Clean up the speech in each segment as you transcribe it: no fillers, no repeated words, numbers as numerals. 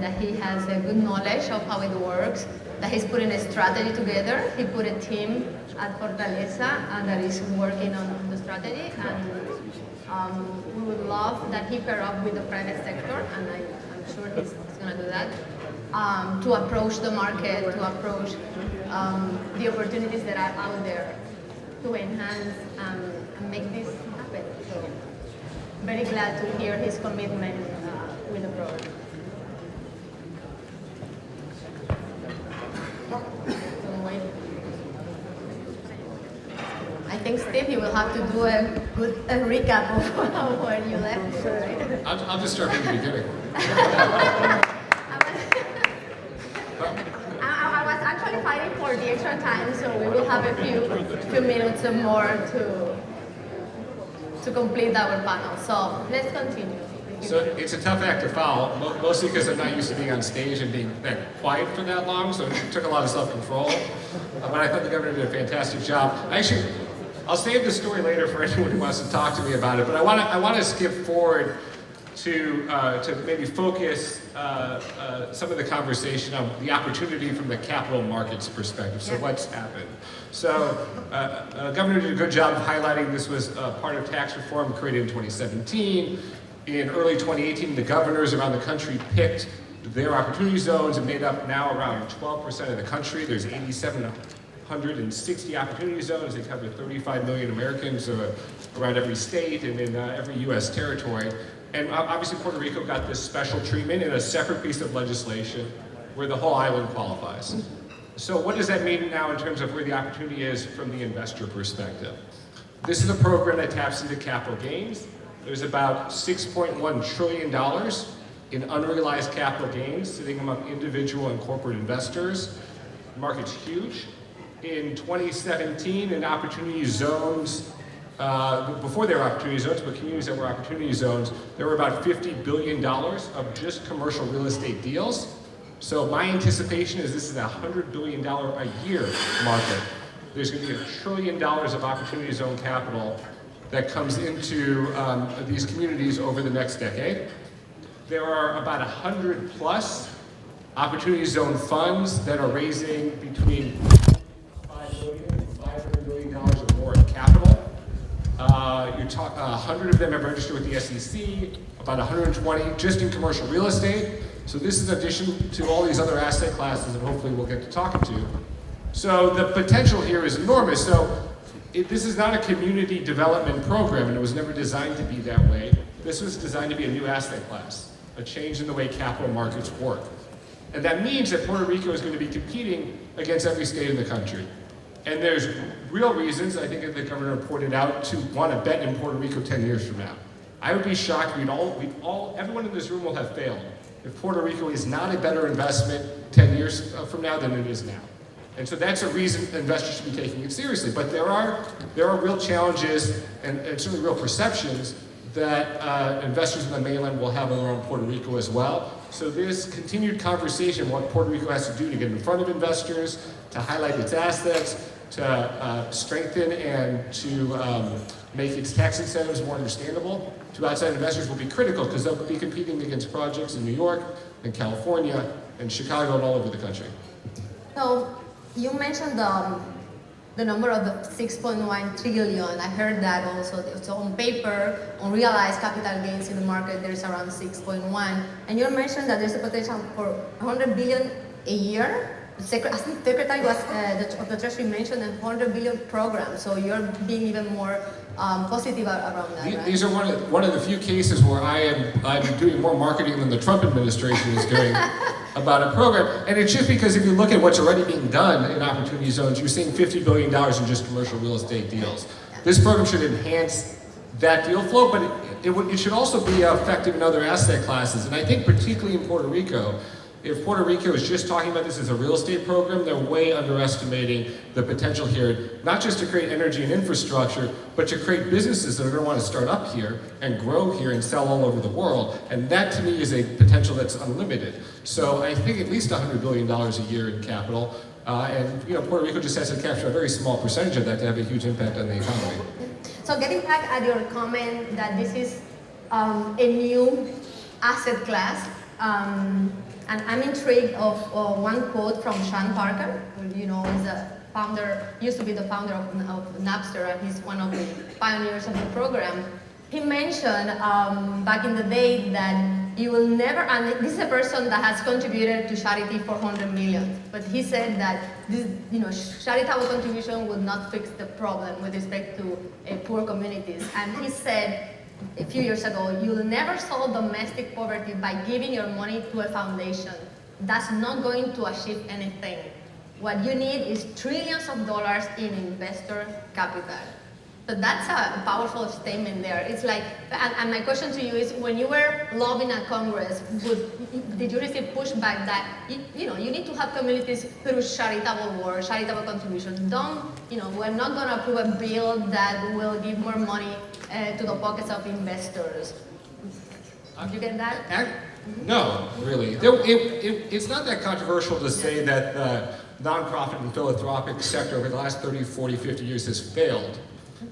that he has a good knowledge of how it works, that he's putting a strategy together. He put a team at Fortaleza that is working on the strategy, and we would love that he pair up with the private sector, and I'm sure he's going to do that, to approach the market, to approach the opportunities that are out there to enhance and make this happen. So very glad to hear his commitment with the program. I think, Steve, you will have to do a recap of where you left. Right? I'll just start from the beginning. I was actually fighting for the extra time, so we will have a few minutes more to complete our panel. So let's continue. So it's a tough act to follow, mostly because I'm not used to being on stage and being that quiet for that long, so it took a lot of self-control. But I thought the governor did a fantastic job. Actually, I'll save the story later for anyone who wants to talk to me about it, but I want to skip forward to maybe focus some of the conversation on the opportunity from the capital markets perspective. So what's happened? So Governor did a good job of highlighting this was part of tax reform created in 2017. In early 2018, the governors around the country picked their opportunity zones and made up now around 12% of the country. There's 8,760 opportunity zones. They cover 35 million Americans around every state and in every U.S. territory. And obviously Puerto Rico got this special treatment in a separate piece of legislation where the whole island qualifies. So what does that mean now in terms of where the opportunity is from the investor perspective? This is a program that taps into capital gains. There's about $6.1 trillion in unrealized capital gains sitting among individual and corporate investors. The market's huge. In 2017, in opportunity zones, before there were opportunity zones, but communities that were opportunity zones, there were about $50 billion of just commercial real estate deals. So my anticipation is this is a $100 billion a year market. There's going to be $1 trillion of opportunity zone capital that comes into these communities over the next decade. There are about 100 plus opportunity zone funds that are raising between $5 billion and $500 billion or more in capital. 100 of them have registered with the SEC, about 120 just in commercial real estate. So this is in addition to all these other asset classes that hopefully we'll get to talking to. So the potential here is enormous. So this is not a community development program, and it was never designed to be that way. This was designed to be a new asset class, a change in the way capital markets work. And that means that Puerto Rico is going to be competing against every state in the country. And there's real reasons, I think, that the governor pointed out, to want to bet in Puerto Rico 10 years from now. I would be shocked, everyone in this room will have failed if Puerto Rico is not a better investment 10 years from now than it is now. And so that's a reason investors should be taking it seriously. But there are real challenges and certainly real perceptions that investors in the mainland will have around Puerto Rico as well. So this continued conversation, what Puerto Rico has to do to get in front of investors, to highlight its assets, to strengthen and to make its tax incentives more understandable to outside investors will be critical, because they'll be competing against projects in New York and California and Chicago and all over the country. So you mentioned the number of the 6.1 trillion. I heard that also. So on paper, on realized capital gains in the market, there's around 6.1. And you mentioned that there's a potential for 100 billion a year. I think Secretary of the Treasury mentioned a 100 billion program. So you're being even more positive around that, right? These are one of the few cases where I'm doing more marketing than the Trump administration is doing about a program. And it's just because if you look at what's already being done in opportunity zones, you're seeing $50 billion in just commercial real estate deals. This program should enhance that deal flow, but it should also be effective in other asset classes. And I think particularly in Puerto Rico, if Puerto Rico is just talking about this as a real estate program, they're way underestimating the potential here, not just to create energy and infrastructure, but to create businesses that are going to want to start up here and grow here and sell all over the world. And that, to me, is a potential that's unlimited. So I think at least $100 billion a year in capital. And Puerto Rico just has to capture a very small percentage of that to have a huge impact on the economy. So getting back at your comment that this is a new asset class, And I'm intrigued of one quote from Sean Parker, who you know is a founder, used to be the founder of Napster, and he's one of the pioneers of the program. He mentioned back in the day that you will never, and this is a person that has contributed to charity for 100 million, but he said that this, charitable contribution would not fix the problem with respect to poor communities. And he said a few years ago, you'll never solve domestic poverty by giving your money to a foundation. That's not going to achieve anything. What you need is trillions of dollars in investor capital. So that's a powerful statement there. It's like, and my question to you is, when you were lobbying at Congress, did you receive pushback that, you need to have communities through charitable work, charitable contribution? We're not going to approve a bill that will give more money to the pockets of investors. Did you get that? No, really. It's not that controversial to say that the nonprofit and philanthropic sector over the last 30, 40, 50 years has failed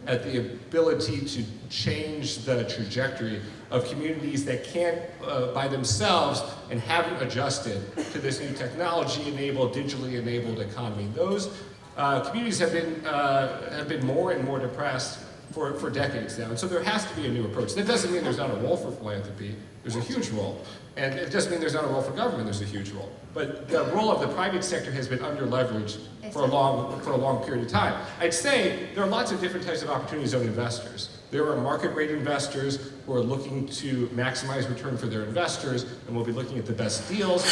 at the ability to change the trajectory of communities that can't by themselves and haven't adjusted to this new technology-enabled, digitally enabled economy. Those communities have been more and more depressed for decades now, and so there has to be a new approach. That doesn't mean there's not a role for philanthropy. There's a huge role. And it doesn't mean there's not a role for government. There's a huge role. But the role of the private sector has been under-leveraged for a long period of time. I'd say there are lots of different types of opportunity zone investors. There are market rate investors who are looking to maximize return for their investors, and will be looking at the best deals.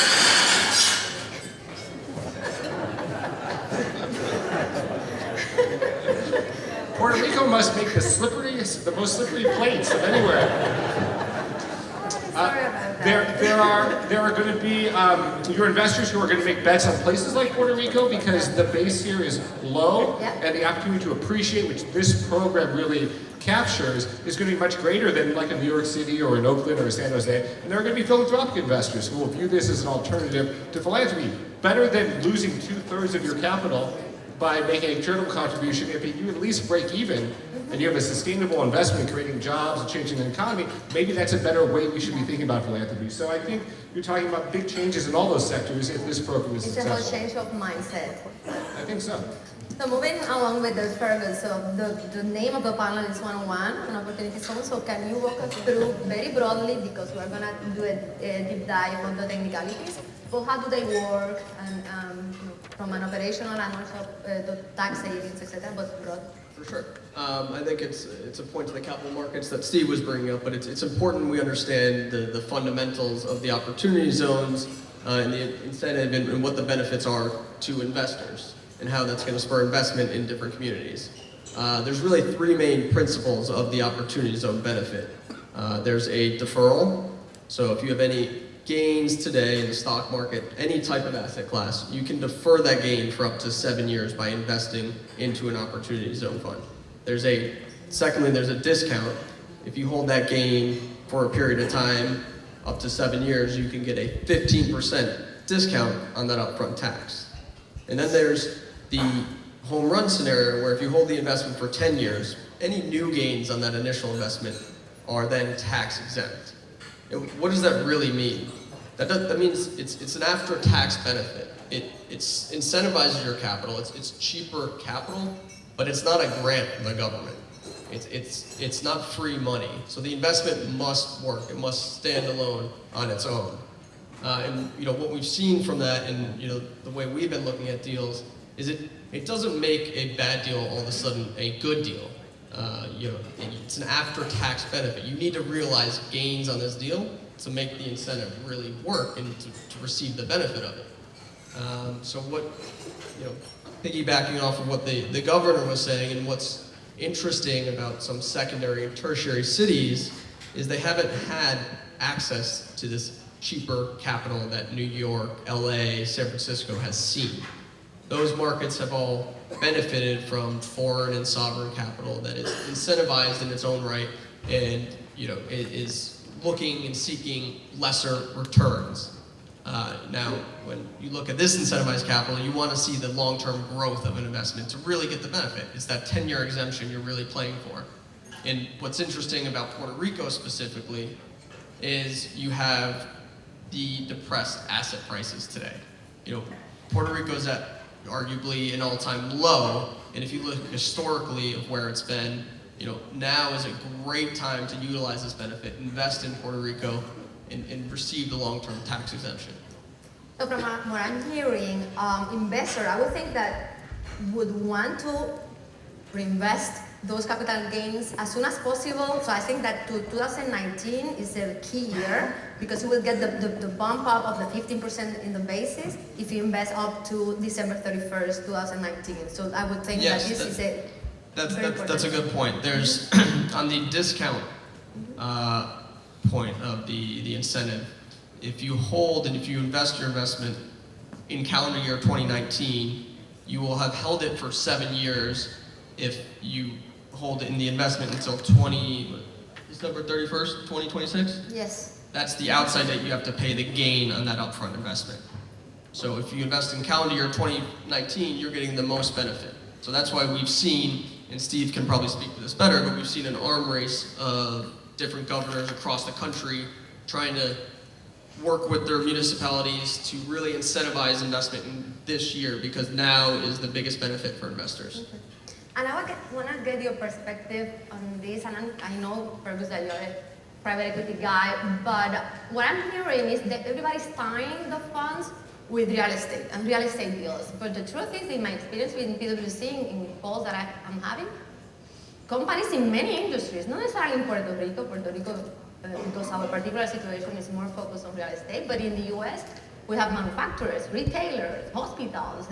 Puerto Rico must make the most slippery plates of anywhere. There are going to be your investors who are going to make bets on places like Puerto Rico because the base here is low, and the opportunity to appreciate, which this program really captures, is going to be much greater than like in New York City or in Oakland or San Jose. And there are going to be philanthropic investors who will view this as an alternative to philanthropy. Better than losing 2/3 of your capital by making a charitable contribution. If you at least break even and you have a sustainable investment creating jobs and changing the economy, maybe that's a better way we should be thinking about philanthropy. So I think you're talking about big changes in all those sectors if this program is successful. It's a whole change of mindset. I think so. So moving along with the Fergus, so the name of the panel is 101 on opportunity zone. So can you walk us through very broadly, because we're going to do a deep dive on the technicalities, but how do they work, and from an operational and also the tax savings, etc. But broad. For sure. I think it's a point to the capital markets that Steve was bringing up, but it's important we understand the fundamentals of the opportunity zones and the incentive and what the benefits are to investors and how that's going to spur investment in different communities. There's really three main principles of the opportunity zone benefit. There's a deferral. So if you have any gains today in the stock market, any type of asset class, you can defer that gain for up to 7 years by investing into an opportunity zone fund. Secondly, there's a discount. If you hold that gain for a period of time, up to 7 years, you can get a 15% discount on that upfront tax. And then there's the home run scenario where if you hold the investment for 10 years, any new gains on that initial investment are then tax exempt. And what does that really mean? That means it's an after-tax benefit. It incentivizes your capital. It's cheaper capital, but it's not a grant from the government. It's not free money. So the investment must work. It must stand alone on its own. And what we've seen from that, and the way we've been looking at deals, is it doesn't make a bad deal all of a sudden a good deal. It's an after-tax benefit. You need to realize gains on this deal to make the incentive really work and to receive the benefit of it. So piggybacking off of what the governor was saying, and what's interesting about some secondary and tertiary cities is they haven't had access to this cheaper capital that New York, LA, San Francisco has seen. Those markets have all benefited from foreign and sovereign capital that is incentivized in its own right, and is looking and seeking lesser returns. Now, when you look at this incentivized capital, you want to see the long-term growth of an investment to really get the benefit. It's that 10-year exemption you're really playing for. And what's interesting about Puerto Rico specifically is you have the depressed asset prices today. Puerto Rico's at arguably an all-time low, and if you look historically of where it's been, now is a great time to utilize this benefit, invest in Puerto Rico, and receive the long-term tax exemption. So from what I'm hearing, investor, I would think that would want to reinvest those capital gains as soon as possible. So I think that 2019 is a key year because you will get the bump up of the 15% in the basis if you invest up to December 31st, 2019. So I would think that this is a That's a good point. There's on the discount point of the incentive, if you hold and if you invest your investment in calendar year 2019, you will have held it for 7 years if you hold it in the investment until December 31st, 2026? Yes. That's the outside date you have to pay the gain on that upfront investment. So if you invest in calendar year 2019, you're getting the most benefit. So that's why we've seen, and Steve can probably speak to this better, but we've seen an arm race of different governors across the country trying to work with their municipalities to really incentivize investment in this year because now is the biggest benefit for investors. Okay. And I want to get your perspective on this, and I know, Fergus, that you're a private equity guy, but what I'm hearing is that everybody's tying the funds with real estate and real estate deals. But the truth is, in my experience with PwC, in calls that I'm having, companies in many industries, not necessarily in Puerto Rico, because our particular situation is more focused on real estate, but in the US, we have manufacturers, retailers, hospitals,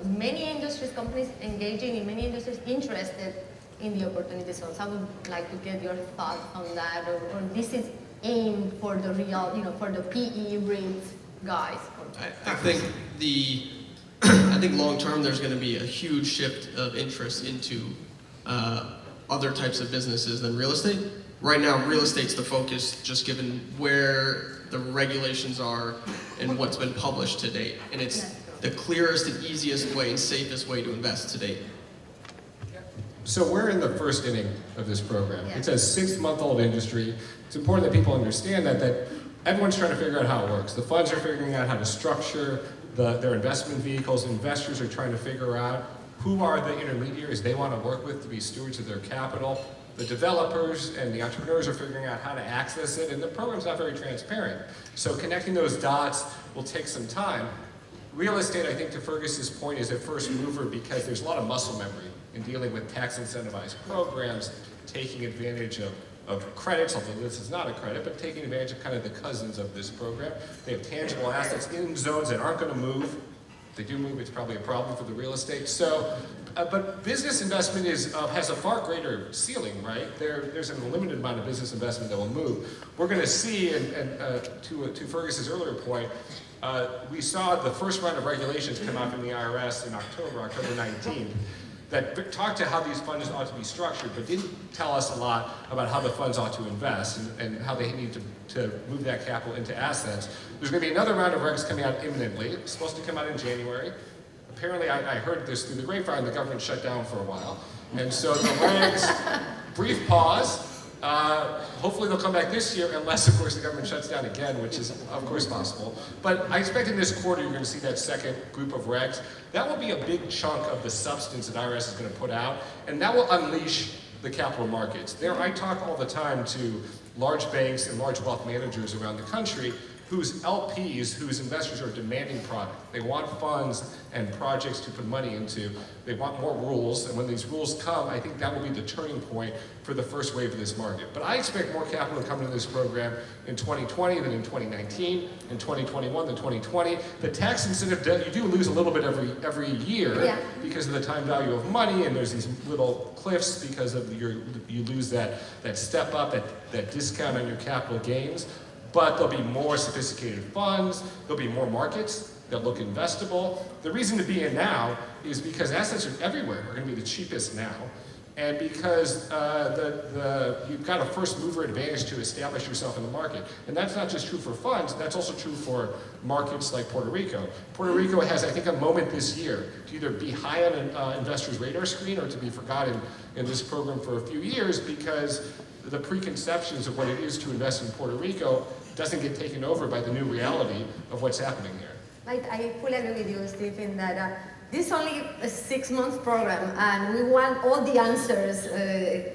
many industries, companies engaging in many industries interested in the opportunity zones. I would like to get your thoughts on that, or this is aimed for the real, for the PE REIT guys. I think long term there's going to be a huge shift of interest into other types of businesses than real estate. Right now, real estate's the focus, just given where the regulations are and what's been published to date. And it's the clearest and easiest way and safest way to invest to date. So we're in the first inning of this program. Yeah. It's a 6-month-old industry. It's important that people understand that everyone's trying to figure out how it works. The funds are figuring out how to structure their investment vehicles. Investors are trying to figure out who are the intermediaries they want to work with to be stewards of their capital. The developers and the entrepreneurs are figuring out how to access it, and the program's not very transparent. So connecting those dots will take some time. Real estate, I think, to Fergus's point, is a first mover because there's a lot of muscle memory in dealing with tax incentivized programs, taking advantage of credits, although this is not a credit, but taking advantage of kind of the cousins of this program. They have tangible assets in zones that aren't going to move. If they do move, it's probably a problem for the real estate. So, but business investment has a far greater ceiling, right? There's an unlimited amount of business investment that will move. We're going to see, and to Fergus's earlier point, we saw the first round of regulations come out from the IRS in October 19th, that talked to how these funds ought to be structured, but didn't tell us a lot about how the funds ought to invest and how they need to move that capital into assets. There's going to be another round of regs coming out imminently. It's supposed to come out in January. Apparently, I heard this through the grapevine, the government shut down for a while. And so the regs, brief pause. Hopefully they'll come back this year, unless, of course, the government shuts down again, which is, of course, possible. But I expect in this quarter you're going to see that second group of regs. That will be a big chunk of the substance that IRS is going to put out, and that will unleash the capital markets. I talk all the time to large banks and large wealth managers around the country whose LPs, whose investors are demanding product. They want funds and projects to put money into. They want more rules, and when these rules come, I think that will be the turning point for the first wave of this market. But I expect more capital to come into this program in 2020 than in 2019, in 2021 than 2020. The tax incentive, you do lose a little bit every year because of the time value of money, and there's these little cliffs because of you lose that step up, that discount on your capital gains. But there'll be more sophisticated funds, there'll be more markets that look investable. The reason to be in now is because assets are everywhere are going to be the cheapest now, and because you've got a first mover advantage to establish yourself in the market. And that's not just true for funds, that's also true for markets like Puerto Rico. Puerto Rico has, I think, a moment this year to either be high on an investor's radar screen or to be forgotten in this program for a few years because the preconceptions of what it is to invest in Puerto Rico doesn't get taken over by the new reality of what's happening here. I fully agree with you, Steve, in that this is only a 6-month program, and we want all the answers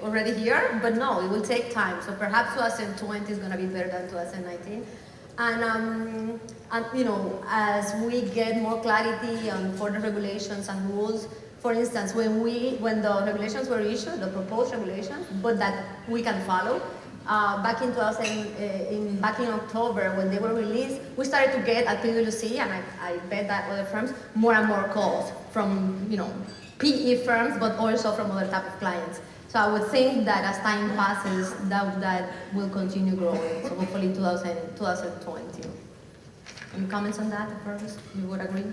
already here, but no, it will take time. So perhaps 2020 is going to be better than 2019. And you know, as we get more clarity on further regulations and rules, for instance, when the regulations were issued, the proposed regulations, but that we can follow, back in October when they were released, we started to get at PwC, and I bet that other firms, more and more calls from, you know, PE firms, but also from other type of clients. So I would think that as time passes, that will continue growing. So hopefully 2020. Any comments on that first? You would agree?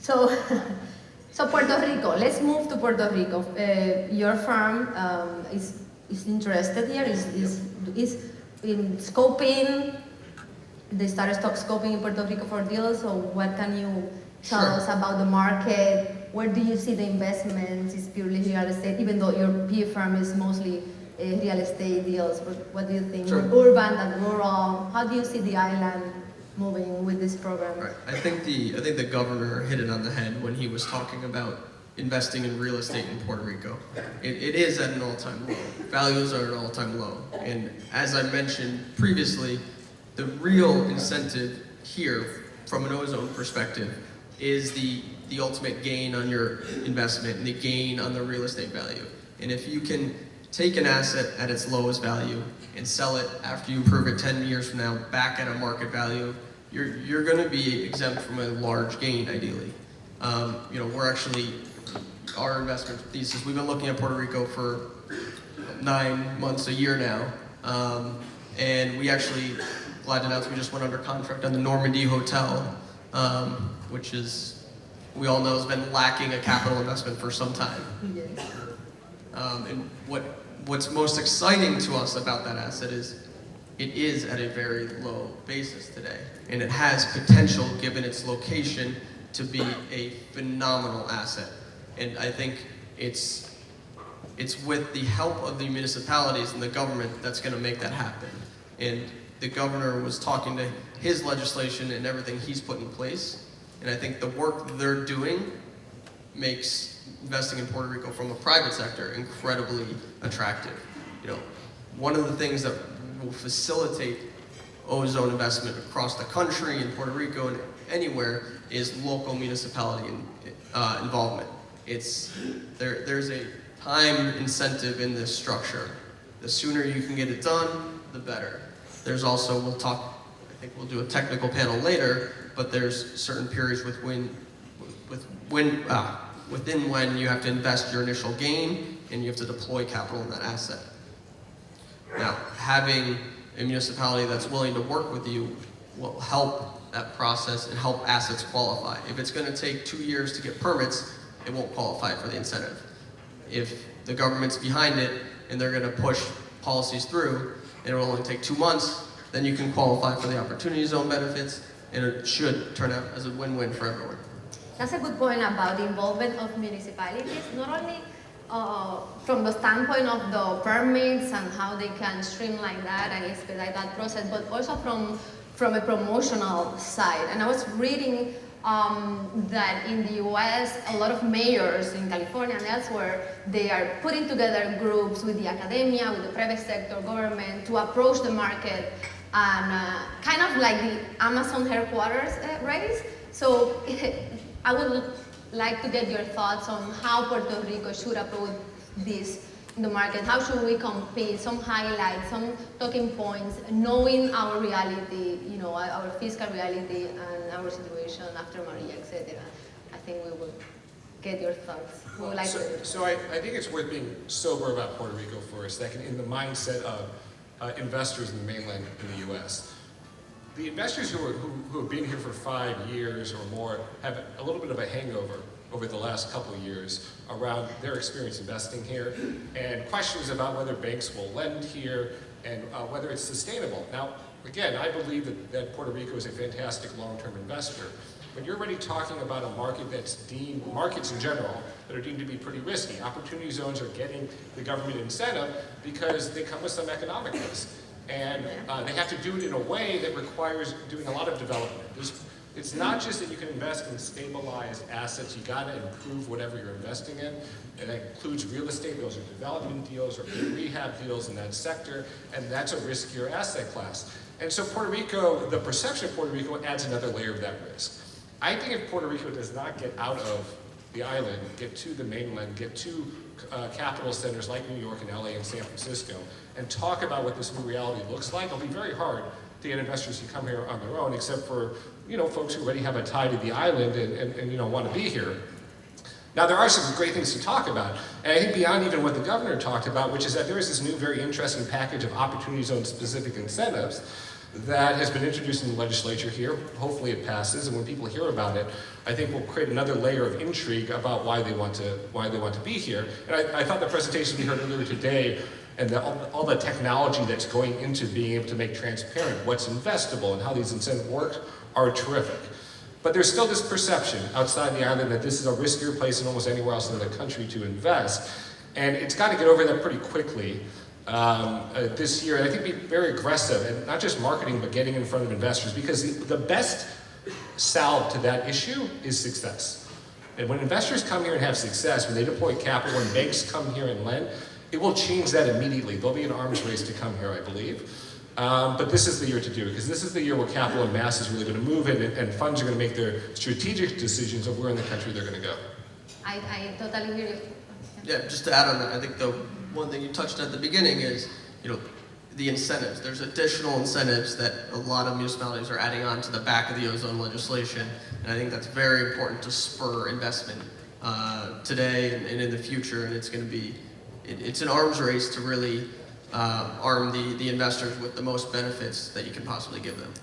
So, so Puerto Rico. Let's move to Puerto Rico. Your firm is interested here. Is in scoping. They started stock scoping in Puerto Rico for deals. So what can you tell us about the market? Where do you see the investments? Is purely real estate, even though your PE firm is mostly real estate deals. What do you think? Sure. Urban and rural. How do you see the island moving with this program? Right. I think the governor hit it on the head when he was talking about investing in real estate in Puerto Rico. It is at an all-time low. Values are at an all-time low. And as I mentioned previously, the real incentive here from an ozone perspective is the ultimate gain on your investment and the gain on the real estate value. And if you can take an asset at its lowest value and sell it after you improve it 10 years from now back at a market value, you're going to be exempt from a large gain, ideally. You know, we're actually, our investment thesis, we've been looking at Puerto Rico for 9 months, a year now. And we actually, glad to announce, we just went under contract on the Normandy Hotel, which is, we all know, has been lacking a capital investment for some time. Yes. And what's most exciting to us about that asset is it is at a very low basis today. And it has potential, given its location, to be a phenomenal asset. And I think it's with the help of the municipalities and the government that's going to make that happen. And the governor was talking to his legislation and everything he's put in place. And I think the work they're doing makes investing in Puerto Rico from a private sector incredibly attractive. You know, one of the things that will facilitate ozone investment across the country, in Puerto Rico, and anywhere, is local municipality involvement. There's a time incentive in this structure. The sooner you can get it done, the better. There's also, I think we'll do a technical panel later, but there's certain periods within when you have to invest your initial gain and you have to deploy capital in that asset. Now, having a municipality that's willing to work with you will help that process and help assets qualify. If it's going to take 2 years to get permits, it won't qualify for the incentive. If the government's behind it and they're going to push policies through, and it will only take 2 months, then you can qualify for the opportunity zone benefits, and it should turn out as a win-win for everyone. That's a good point about the involvement of municipalities, not only from the standpoint of the permits and how they can streamline that and expedite that process, but also from a promotional side. And I was reading that in the US, a lot of mayors in California and elsewhere, they are putting together groups with the academia, with the private sector, government, to approach the market, and kind of like the Amazon headquarters race. So I would like to get your thoughts on how Puerto Rico should approach this in the market. How should we compete? Some highlights, some talking points, knowing our reality, you know, our fiscal reality and our situation after Maria, etc. I think we will get your thoughts. We would like So I think it's worth being sober about Puerto Rico for a second in the mindset of investors in the mainland in the U.S. The investors who have been here for 5 years or more have a little bit of a hangover over the last couple of years around their experience investing here and questions about whether banks will lend here and whether it's sustainable. Now, again, I believe that Puerto Rico is a fantastic long-term investor, but you're already talking about a market that's deemed, markets in general, that are deemed to be pretty risky. Opportunity zones are getting the government incentive because they come with some economic risk. And they have to do it in a way that requires doing a lot of development. It's not just that you can invest in stabilized assets, you gotta improve whatever you're investing in. And that includes real estate, those are development deals or rehab deals in that sector, and that's a riskier asset class. And so Puerto Rico, the perception of Puerto Rico adds another layer of that risk. I think if Puerto Rico does not get out of the island, get to the mainland, get to capital centers like New York and LA and San Francisco, and talk about what this new reality looks like, it'll be very hard to get investors to come here on their own, except for folks who already have a tie to the island and want to be here. Now there are some great things to talk about, and I think beyond even what the governor talked about, which is that there is this new very interesting package of opportunity zone specific incentives that has been introduced in the legislature here. Hopefully it passes, and when people hear about it, I think we'll create another layer of intrigue about why they want to be here. And I thought the presentation we heard earlier today and all the technology that's going into being able to make transparent what's investable and how these incentives work are terrific. But there's still this perception outside the island that this is a riskier place than almost anywhere else in the country to invest. And it's got to get over that pretty quickly this year. And I think be very aggressive, and not just marketing, but getting in front of investors, because the best salve to that issue is success. And when investors come here and have success, when they deploy capital, when banks come here and lend, it will change that immediately. There'll be an arms race to come here, I believe. But this is the year to do it, because this is the year where capital and mass is really going to move in, and funds are going to make their strategic decisions of where in the country they're going to go. I totally agree. Yeah, just to add on that, I think the one thing you touched at the beginning is, the incentives. There's additional incentives that a lot of municipalities are adding on to the back of the ozone legislation, and I think that's very important to spur investment today and in the future. And it's going to be, it's an arms race to really arm the investors with the most benefits that you can possibly give them.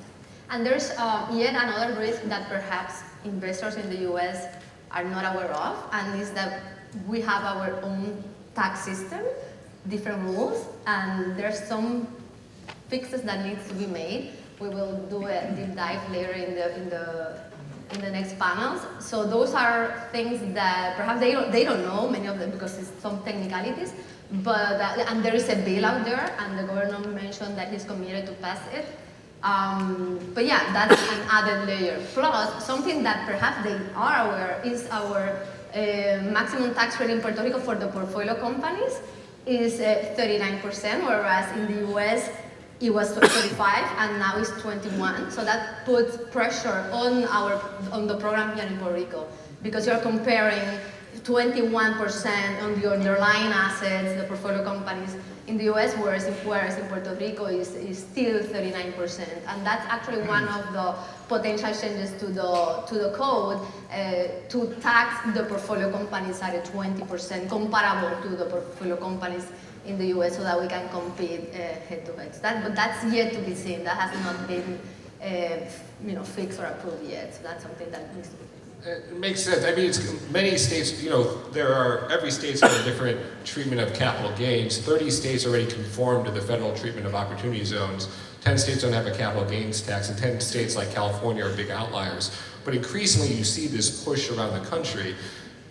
And there's yet another risk that perhaps investors in the US are not aware of, and is that we have our own tax system, different rules, and there's some fixes that needs to be made. We will do a deep dive later in the next panels. So those are things that perhaps they don't know, many of them, because it's some technicalities. But and there is a bill out there, and the governor mentioned that he's committed to pass it. But yeah, that's an added layer. Plus, something that perhaps they are aware is our maximum tax rate in Puerto Rico for the portfolio companies is 39%, whereas in the US it was 35 and now it's 21. So that puts pressure on the program here in Puerto Rico, because you're comparing 21% on the underlying assets, the portfolio companies in the US, whereas in Puerto Rico is still 39%. And that's actually one of the potential changes to the code to tax the portfolio companies at a 20% comparable to the portfolio companies in the US, so that we can compete head to head. But that's yet to be seen. That has not been fixed or approved yet. So that's something that needs to be fixed. It makes sense. I mean, many states, every state's got a different treatment of capital gains. 30 states already conform to the federal treatment of opportunity zones. 10 states don't have a capital gains tax, and 10 states like California are big outliers. But increasingly you see this push around the country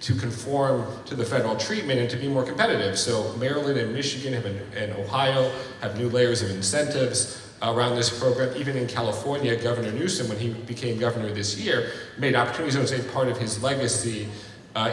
to conform to the federal treatment and to be more competitive. So Maryland and Michigan and Ohio have new layers of incentives around this program. Even in California, Governor Newsom, when he became governor this year, made opportunity zones a part of his legacy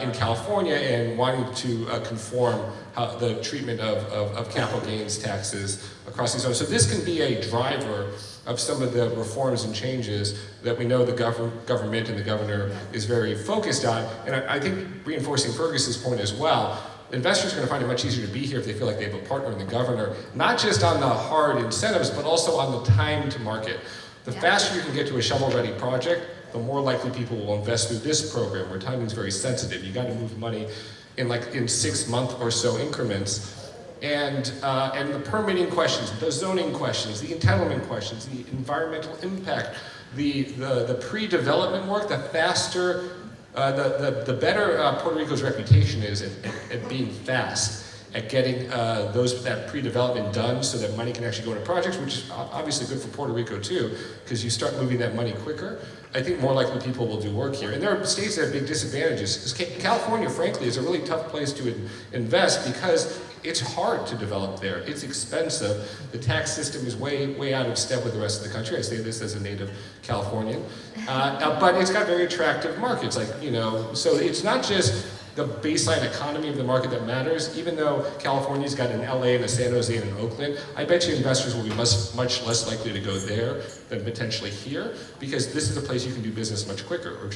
in California, and wanting to conform the treatment of capital gains taxes across these zones. So this can be a driver of some of the reforms and changes that we know the government and the governor is very focused on. And I think, reinforcing Fergus's point as well, investors are going to find it much easier to be here if they feel like they have a partner in the governor, not just on the hard incentives, but also on the time to market. The faster you can get to a shovel-ready project, the more likely people will invest through this program, where timing is very sensitive. You got to move money in 6 month or so increments. And the permitting questions, the zoning questions, the entitlement questions, the environmental impact, the pre-development work, the faster, the better Puerto Rico's reputation is at being fast. at getting that pre-development done so that money can actually go into projects, which is obviously good for Puerto Rico too, because you start moving that money quicker. I think more likely people will do work here. And there are states that have big disadvantages. California, frankly, is a really tough place to invest because it's hard to develop there. It's expensive. The tax system is way out of step with the rest of the country. I say this as a native Californian. But it's got very attractive markets, so it's not just the baseline economy of the market that matters. Even though California's got an LA and a San Jose and an Oakland, I bet you investors will be much less likely to go there than potentially here, because this is a place you can do business much quicker, or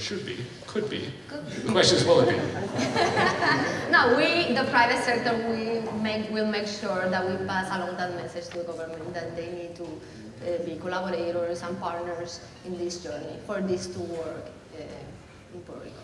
could be. The question is, will it be? No, the private sector, will make sure that we pass along that message to the government that they need to be collaborators and partners in this journey for this to work in Puerto Rico.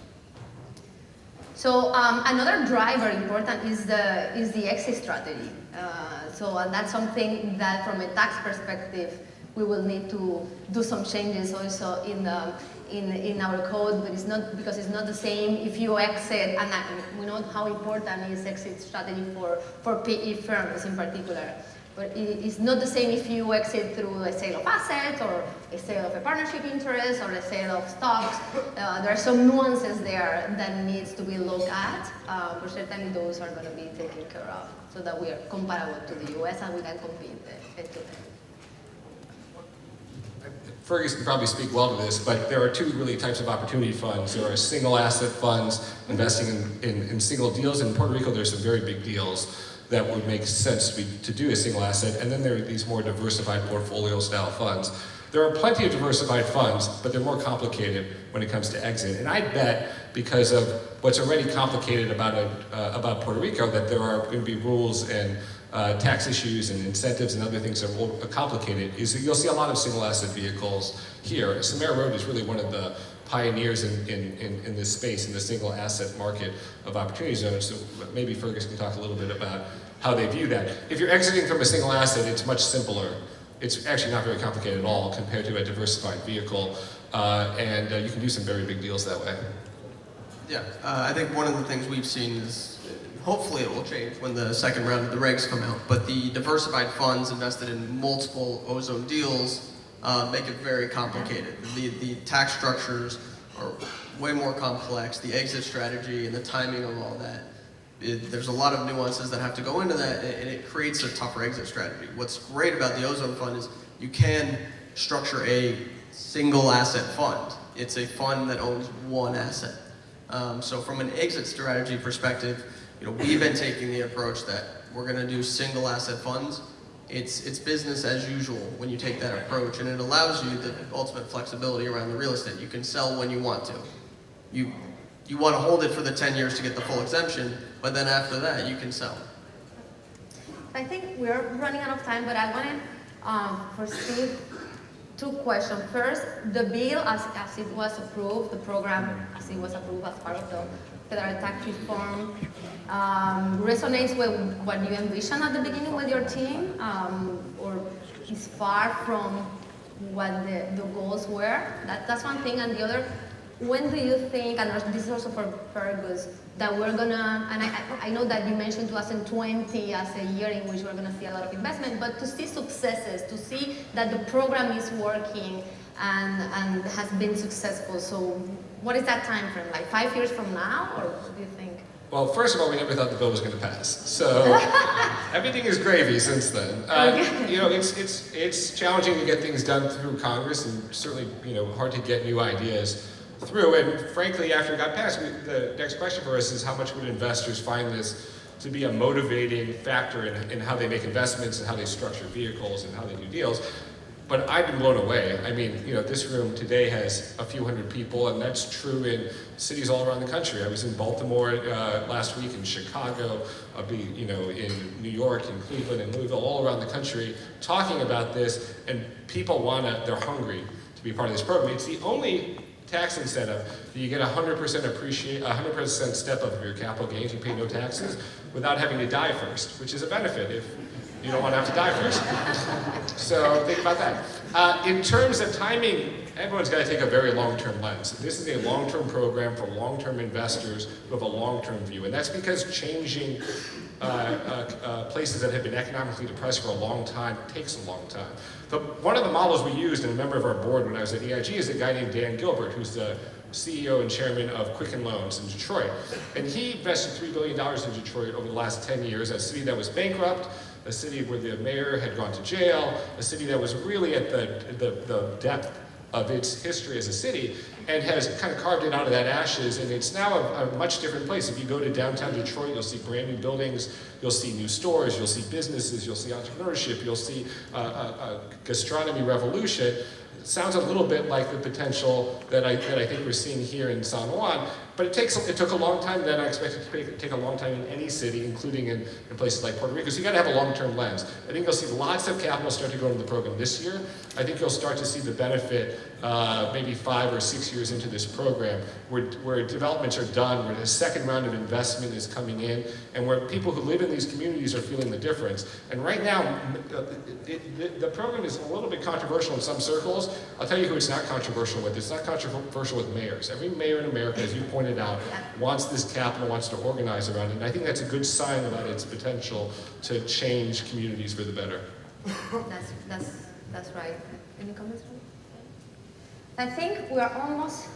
So another driver important is the exit strategy. And that's something that from a tax perspective we will need to do some changes also in our code, but it's not because it's not the same if you exit, and we know how important is exit strategy for PE firms in particular. But it's not the same if you exit through a sale of assets or a sale of a partnership interest or a sale of stocks. There are some nuances there that needs to be looked at, but certainly those are going to be taken care of so that we are comparable to the US and we can compete head-to-head. Fergus can probably speak well to this, but there are two really types of opportunity funds. There are single asset funds investing in single deals. In Puerto Rico, there's some very big deals that would make sense to do a single asset, and then there are these more diversified portfolio style funds. There are plenty of diversified funds, but they're more complicated when it comes to exit. And I bet because of what's already complicated about Puerto Rico, that there are going to be rules and tax issues and incentives and other things that are more complicated, is that you'll see a lot of single asset vehicles here. Samara Road is really one of the pioneers in this space, in the single asset market of opportunity zones. So maybe Fergus can talk a little bit about how they view that. If you're exiting from a single asset, it's much simpler. It's actually not very complicated at all compared to a diversified vehicle, and you can do some very big deals that way. Yeah, I think one of the things we've seen is, hopefully it will change when the second round of the regs come out, but the diversified funds invested in multiple ozone deals make it very complicated. The tax structures are way more complex, the exit strategy and the timing of all that. There's a lot of nuances that have to go into that, and it creates a tougher exit strategy. What's great about the ozone fund is you can structure a single asset fund. It's a fund that owns one asset. So from an exit strategy perspective, we've been taking the approach that we're going to do single asset funds. It's business as usual when you take that approach, and it allows you the ultimate flexibility around the real estate. You can sell when you want to. You want to hold it for the 10 years to get the full exemption, but then after that you can sell. I think we're running out of time, but I wanted for Steve two questions. First, the bill as it was approved, the program as it was approved as part of the federal tax reform, resonates with what you envisioned at the beginning with your team, or is far from what the goals were? That's one thing. And the other, when do you think, and this is also for Fergus, that we're gonna, and I know that you mentioned 2020 as a year in which we're gonna see a lot of investment, but to see successes, to see that the program is working and has been successful. So what is that time frame, like 5 years from now, or what do you think? Well, first of all, we never thought the bill was going to pass. So everything is gravy since then. It's challenging to get things done through Congress, and certainly, hard to get new ideas through. And frankly, after it got passed, the next question for us is how much would investors find this to be a motivating factor in how they make investments and how they structure vehicles and how they do deals. But I've been blown away. I mean, this room today has a few hundred people, and that's true in cities all around the country. I was in Baltimore last week, in Chicago, I'll be, in New York, in Cleveland, and Louisville, all around the country, talking about this, and people they're hungry to be part of this program. It's the only tax incentive that you get 100% step up of your capital gains, you pay no taxes, without having to die first, which is a benefit if you don't want to have to die first. So think about that. In terms of timing, everyone's got to take a very long-term lens. This is a long-term program for long-term investors who have a long-term view. And that's because changing places that have been economically depressed for a long time. It takes a long time. One of the models we used, and a member of our board when I was at EIG, is a guy named Dan Gilbert, who's the CEO and chairman of Quicken Loans in Detroit. And he invested $3 billion in Detroit over the last 10 years, a city that was bankrupt, a city where the mayor had gone to jail, a city that was really at the depth of its history as a city, and has kind of carved it out of that ashes, and it's now a much different place. If you go to downtown Detroit, you'll see brand new buildings, you'll see new stores, you'll see businesses, you'll see entrepreneurship, you'll see a gastronomy revolution. It sounds a little bit like the potential that I think we're seeing here in San Juan, but it took a long time. Then I expect it to take a long time in any city, including in places like Puerto Rico. So you got to have a long-term lens. I think you'll see lots of capital start to go into the program this year. I think you'll start to see the benefit maybe 5 or 6 years into this program, where developments are done, where the second round of investment is coming in, and where people who live in these communities are feeling the difference. And right now, the program is a little bit controversial in some circles. I'll tell you who it's not controversial with. It's not controversial with mayors. Every mayor in America, as you pointed out, wants this capital, wants to organize around it. And I think that's a good sign about its potential to change communities for the better. That's right. Any comments from you? I think we are almost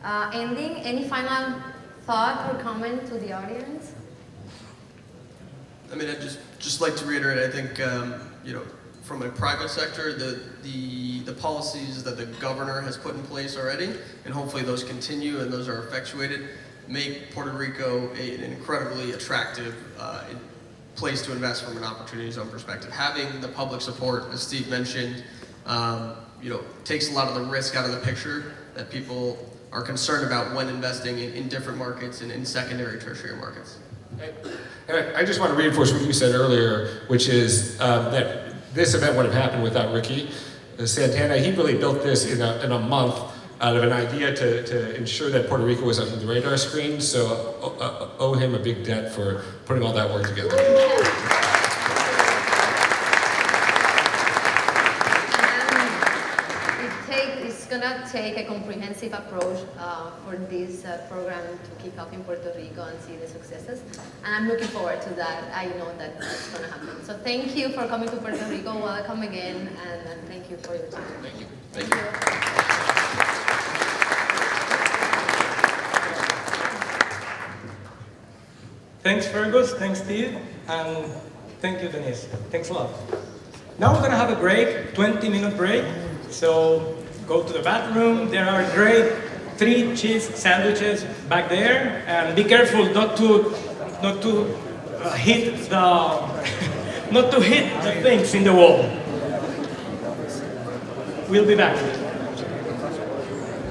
ending. Any final thought or comment to the audience? I mean, I'd just like to reiterate, I think, from a private sector, the policies that the governor has put in place already, and hopefully those continue and those are effectuated, make Puerto Rico an incredibly attractive place to invest from an opportunity zone perspective. Having the public support, as Steve mentioned, takes a lot of the risk out of the picture that people are concerned about when investing in different markets and in secondary, tertiary markets. And I just want to reinforce what you said earlier, which is that this event would have happened without Ricky Santana. He really built this in a month out of an idea to ensure that Puerto Rico was on the radar screen. So owe him a big debt for putting all that work together. It's gonna take a comprehensive approach for this program to kick off in Puerto Rico and see the successes. And I'm looking forward to that. I know that that's gonna happen. So thank you for coming to Puerto Rico. Welcome again, and thank you for your time. Thank you. Thank you. Thanks, Fergus. Thanks, Steve. And thank you, Denise. Thanks a lot. Now we're going to have a break, 20-minute break. So go to the bathroom. There are great 3 cheese sandwiches back there. And be careful not to hit the things in the wall. We'll be back.